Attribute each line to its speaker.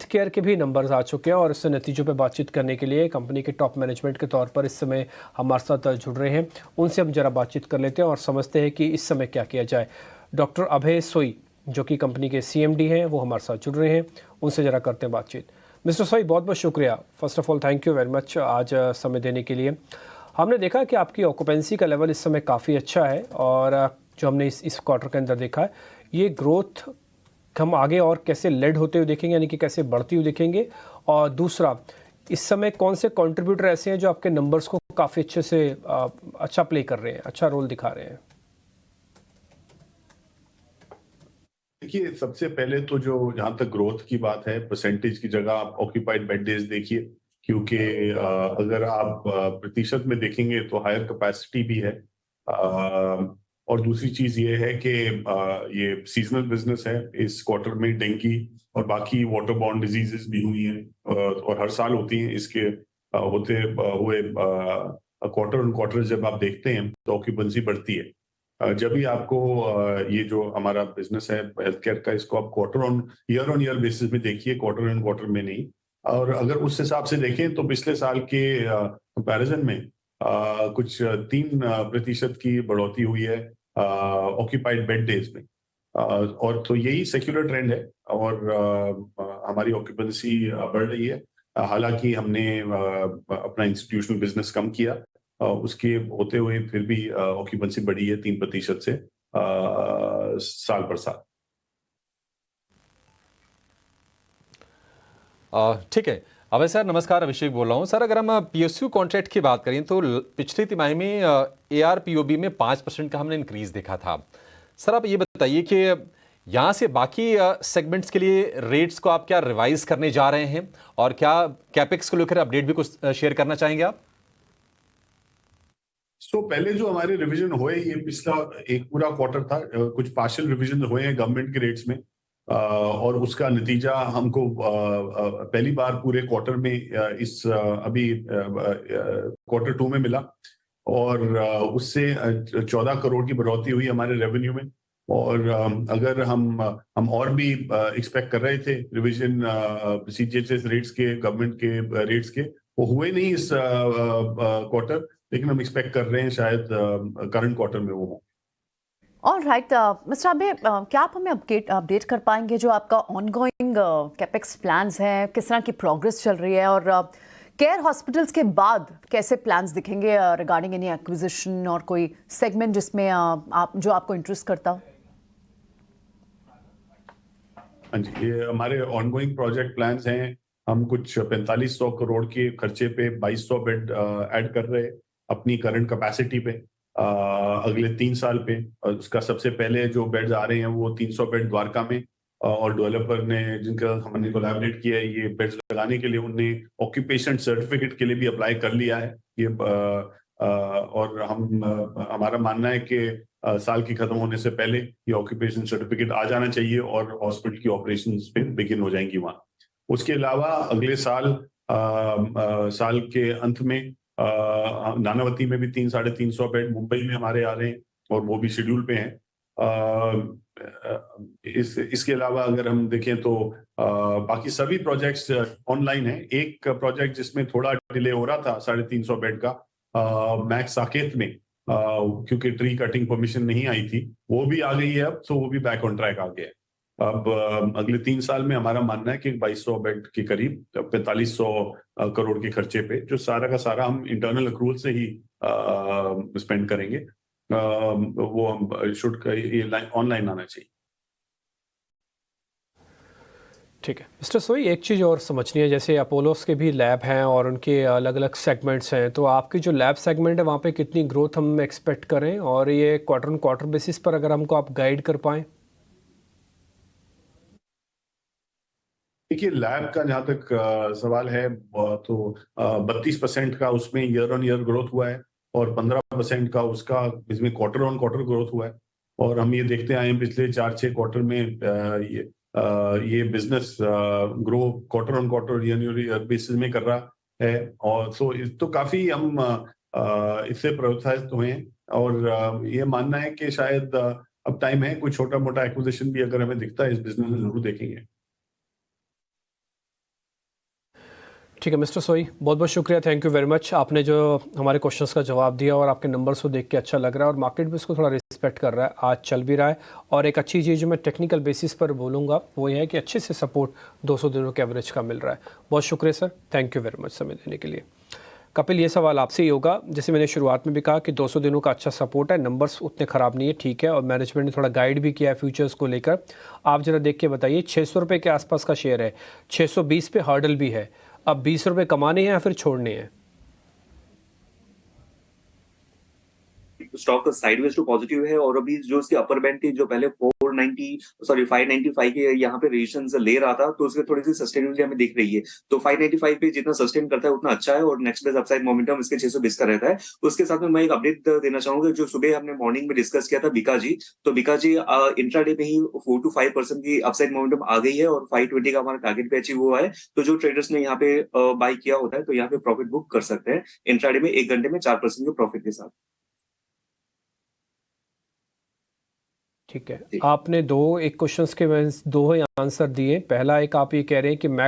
Speaker 1: Care के भी numbers आ चुके हैं और इससे नतीजों पे बातचीत करने के लिए कंपनी के टॉप मैनेजमेंट के तौर पर इस समय हमारे साथ जुड़ रहे हैं। उनसे हम जरा बातचीत कर लेते हैं और समझते हैं कि इस समय क्या किया जाए। डॉक्टर अभय सोई जो कि कंपनी के CMD हैं वो हमारे साथ जुड़ रहे हैं, उनसे ज़रा करते हैं बातचीत। मिस्टर सोई, बहुत बहुत शुक्रिया। First of all thank you very much आज समय देने के लिए। हमने देखा कि आपकी ऑक्यूपेंसी का लेवल इस समय काफ़ी अच्छा है और जो हमने इस क्वार्टर के अंदर देखा है, ये ग्रोथ हम आगे और कैसे लेड होते हुए देखेंगे, यानी कि कैसे बढ़ती हुई देखेंगे। और दूसरा, इस समय कौन से कंट्रीब्यूटर ऐसे हैं जो आपके नंबर्स को काफ़ी अच्छे से अच्छा प्ले कर रहे हैं, अच्छा रोल दिखा रहे हैं?
Speaker 2: देखिए, सबसे पहले तो जो जहां तक ग्रोथ की बात है, परसेंटेज की जगह आप ऑक्यूपाइड बेड डेज देखिए, क्योंकि अगर आप प्रतिशत में देखेंगे तो हायर कैपेसिटी भी है। और दूसरी चीज ये है कि ये सीजनल बिजनेस है। इस क्वार्टर में डेंगू और बाकी वाटर बॉर्न डिजीजेस भी हुई हैं और हर साल होती हैं। इसके होते हुए क्वार्टर ऑन क्वार्टर जब आप देखते हैं तो ऑक्यूपेंसी बढ़ती है। जब भी आपको ये जो हमारा बिजनेस है हेल्थ केयर का, इसको आप क्वार्टर ऑन ईयर बेसिस में देखिए, क्वार्टर ऑन क्वार्टर में नहीं। और अगर उस हिसाब से देखें तो पिछले साल के कंपैरिजन में कुछ 3% की बढ़ोतरी हुई है ऑक्यूपाइड बेड डेज में। और तो यही सेक्युलर ट्रेंड है और हमारी ऑक्यूपेंसी बढ़ रही है। हालांकि हमने अपना इंस्टीट्यूशनल बिजनेस कम किया, उसके होते हुए फिर भी ऑक्यूपेंसी बढ़ी है 3% से साल पर साल।
Speaker 3: ठीक है। अभय सर नमस्कार, अभिषेक बोल रहा हूँ। सर अगर हम PSU कॉन्ट्रैक्ट की बात करें तो पिछली तिमाही में ARPOB में 5% का हमने इंक्रीज देखा था। सर आप ये बताइए कि यहाँ से बाकी सेगमेंट्स के लिए रेट्स को आप क्या रिवाइज करने जा रहे हैं और क्या कैपेक्स को लेकर अपडेट भी कुछ शेयर करना चाहेंगे आप?
Speaker 2: पहले जो हमारे रिवीजन हुए, ये पिछला एक पूरा क्वार्टर था, कुछ पार्शियल रिवीजन हुए हैं गवर्नमेंट के रेट्स में, और उसका नतीजा हमको पहली बार पूरे क्वार्टर में इस अभी क्वार्टर 2 में मिला। और उससे 14 करोड़ की बढ़ोतरी हुई हमारे रेवेन्यू में। और अगर हम और भी एक्सपेक्ट कर रहे थे रिवीजन CGHS रेट्स के, गवर्नमेंट के रेट्स के, वो हुए नहीं इस क्वार्टर, लेकिन हम एक्सपेक्ट कर रहे हैं शायद करंट क्वार्टर में वो हो।
Speaker 4: ऑल राइट मिस्टर अबे, क्या आप हमें अपडेट कर पाएंगे जो आपका ऑनगोइंग कैपेक्स प्लान्स हैं, किस तरह की प्रोग्रेस चल रही है, और केयर हॉस्पिटल्स के बाद कैसे प्लान्स दिखेंगे रिगार्डिंग एनी एक्विजिशन और कोई सेगमेंट जिसमें जो आपको इंटरेस्ट करता हो?
Speaker 2: हाँ जी, ये हमारे ऑनगोइंग प्रोजेक्ट प्लान्स हैं। हम कुछ 4500 करोड़ के खर्चे पे 2200 बेड ऐड कर रहे हैं अपनी करंट कैपेसिटी पे अगले 3 साल पे। उसका सबसे पहले जो बेड्स आ रहे हैं वो 300 बेड द्वारका में, और डेवलपर ने जिनका हमने कोलैबोरेट किया है ये बेड्स लगाने के लिए, उनने ऑक्यूपेशन सर्टिफिकेट के लिए भी अप्लाई कर लिया है। ये और हमारा मानना है कि साल की खत्म होने से पहले ये ऑक्यूपेशन सर्टिफिकेट आ जाना चाहिए और हॉस्पिटल की ऑपरेशंस पे बिगिन हो जाएंगी वहाँ। उसके अलावा अगले साल साल के अंत में नानावती में भी 300-350 बेड मुंबई में हमारे आ रहे हैं और वो भी शेड्यूल पे हैं। इसके अलावा अगर हम देखें तो बाकी सभी प्रोजेक्ट्स ऑनलाइन है। एक प्रोजेक्ट जिसमें थोड़ा डिले हो रहा था 350 बेड का, मैक्स साकेत में, क्योंकि ट्री कटिंग परमिशन नहीं आई थी, वो भी आ गई है अब, तो वो भी बैक ऑन ट्रैक आ गया है। अब अगले 3 साल में हमारा मानना है कि 2200 बेड के करीब 4500 करोड़ के खर्चे पे, जो सारा का सारा हम इंटरनल अक्रूवल से ही स्पेंड करेंगे, वो हम शुड ऑनलाइन आना चाहिए।
Speaker 1: ठीक है मिस्टर सोई, एक चीज़ और समझनी है, जैसे अपोलोस के भी लैब हैं और उनके अलग अलग सेगमेंट्स हैं, तो आपकी जो लैब सेगमेंट है वहाँ पे कितनी ग्रोथ हम एक्सपेक्ट करें, और ये क्वार्टर ऑन क्वार्टर बेसिस पर अगर हमको आप गाइड कर पाएँ?
Speaker 2: देखिए, लैब का जहाँ तक सवाल है तो 32% का उसमें ईयर ऑन ईयर ग्रोथ हुआ है और 15% का उसका इसमें क्वार्टर ऑन क्वार्टर ग्रोथ हुआ है। और हम ये देखते आए हैं पिछले 4-6 क्वार्टर में ये business grow quarter on quarter year basis में कर रहा है। और तो काफी हम इससे प्रोत्साहित हुए हैं और ये मानना है कि शायद अब टाइम है, कोई छोटा मोटा एक्विजिशन भी अगर हमें दिखता है इस बिजनेस में जरूर देखेंगे।
Speaker 1: ठीक है मिस्टर सोई, बहुत बहुत शुक्रिया, थैंक यू वेरी मच। आपने जो हमारे क्वेश्चंस का जवाब दिया और आपके नंबर्स को देख के अच्छा लग रहा है और मार्केट भी इसको थोड़ा रिस्पेक्ट कर रहा है, आज चल भी रहा है। और एक अच्छी चीज़ जो मैं टेक्निकल बेसिस पर बोलूँगा वो ये है कि अच्छे से सपोर्ट 200 दिनों के एवरेज का मिल रहा है। बहुत शुक्रिया sir, thank you very much समय देने के लिए। कपिल, ये सवाल आपसे ही होगा, जैसे मैंने शुरुआत में भी कहा कि 200 दिनों का अच्छा सपोर्ट है, नंबर्स उतने ख़राब नहीं है, ठीक है, और मैनेजमेंट ने थोड़ा गाइड भी किया है फ्यूचर्स को लेकर। आप जरा देख के बताइए, 600 रुपये के आसपास का शेयर है, 620 पे हर्डल भी है, अब 20 रुपये कमाने हैं या फिर छोड़ने हैं?
Speaker 5: स्टॉक साइडवेज टू पॉजिटिव है और अभी जो इसकी अपर बैंड थी, जो पहले 595 के यहाँ पे रेजिस्टेंस ले रहा था, तो उसके थोड़ी सी सस्टेनेबिलिटी हमें दिख रही है। तो 595 पे जितना सस्टेन करता है उतना अच्छा है और नेक्स्ट बेस अपसाइड मोमेंटम इसके 620 का रहता है। उसके साथ में मैं एक अपडेट देना चाहूंगा, जो सुबह हमने मॉर्निंग में डिस्कस किया था बिकाजी, तो बिकाजी इंट्राडे में ही 4 to 5% की अपसाइड मोमेंटम आ गई है और 520 का हमारा टारगेट पे अचीव हुआ है। तो जो ट्रेडर्स ने यहाँ पे बाय किया होता है तो यहाँ पे प्रॉफिट बुक कर सकते हैं इंट्राडे में 1 घंटे में 4% के प्रॉफिट के साथ।
Speaker 1: ठीक है, आपने एक क्वेश्चंस के दो ही आंसर दिए। पहला एक आप ये कह रहे हैं कि